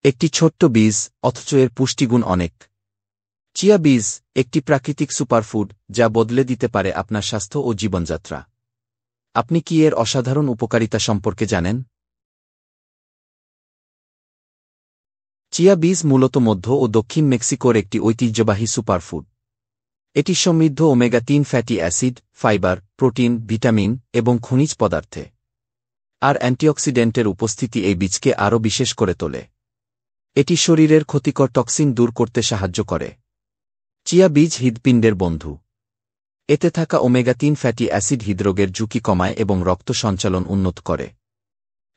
একটি ছোট্ট বীজ, অথচ এর পুষ্টিগুণ অনেক। চিয়া বীজ একটি প্রাকৃতিক সুপারফুড যা বদলে দিতে পারে আপনার স্বাস্থ্য ও জীবনযাত্রা। আপনি কি এর অসাধারণ উপকারিতা সম্পর্কে জানেন? চিয়া বীজ মূলত মধ্য ও দক্ষিণ মেক্সিকোর একটি ঐতিহ্যবাহী সুপারফুড। এটি সমৃদ্ধ omega-3 fatty acid, fibre, protein, vitamin এবং খনিজ পদার্থে। আর অ্যান্টিঅক্সিডেন্টের উপস্থিতি এই বীজকে আরও বিশেষ করে তোলে। এটি শরীরের ক্ষতিকর টক্সিন দূর করতে সাহায্য করে। চিয়া বীজ হৃৎপিণ্ডের বন্ধু। এতে থাকা ওমেগা-3 ফ্যাটি অ্যাসিড হৃদরোগের ঝুঁকি কমায় এবং রক্ত সঞ্চালন উন্নত করে।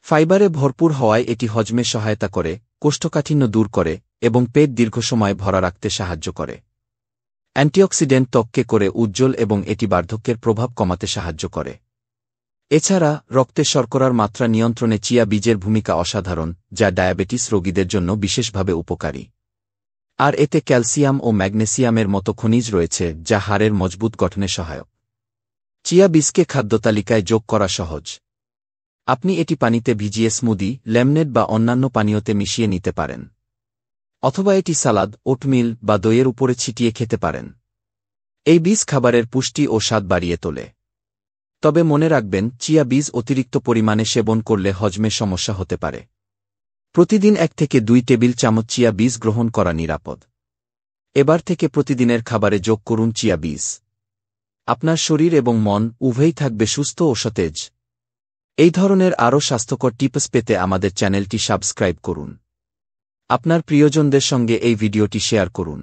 ফাইবারে ভরপুর হওয়ায় এটি হজমে সহায়তা করে, কোষ্ঠকাঠিন্য দূর করে এবং পেট দীর্ঘ সময় ভরা রাখতে সাহায্য করে। অ্যান্টিঅক্সিডেন্ট ত্বককে করে উজ্জ্বল এবং এটি বার্ধক্যের প্রভাব কমাতে সাহায্য করে। এছাড়া রক্তে শর্করার মাত্রা নিয়ন্ত্রণে চিয়া বীজের ভূমিকা অসাধারণ, যা ডায়াবেটিস রোগীদের জন্য বিশেষভাবে উপকারী। আর এতে ক্যালসিয়াম ও ম্যাগনেসিয়ামের মতো খনিজ রয়েছে যা হাড়ের মজবুত গঠনে সহায়ক। চিয়া বীজকে খাদ্যতালিকায় যোগ করা সহজ। আপনি এটি পানিতে ভিজিয়ে স্মুদি, লেমনেড বা অন্যান্য পানীয়তে মিশিয়ে নিতে পারেন। অথবা এটি সালাদ, ওটমিল বা দইয়ের উপরে ছিটিয়ে খেতে পারেন। এই বীজ খাবারের পুষ্টি ও স্বাদ বাড়িয়ে তোলে। তবে মনে রাখবেন, চিয়া বীজ অতিরিক্ত পরিমাণে সেবন করলে হজমে সমস্যা হতে পারে। প্রতিদিন 1 থেকে 2 টেবিল চামচ চিয়া বীজ গ্রহণ করা নিরাপদ। এবার থেকে প্রতিদিনের খাবারে যোগ করুন চিয়া বীজ। আপনার শরীর এবং মন উভয়ই থাকবে সুস্থ ও সতেজ। এই ধরনের আরও স্বাস্থ্যকর টিপস পেতে আমাদের চ্যানেলটি সাবস্ক্রাইব করুন। আপনার প্রিয়জনদের সঙ্গে এই ভিডিওটি শেয়ার করুন।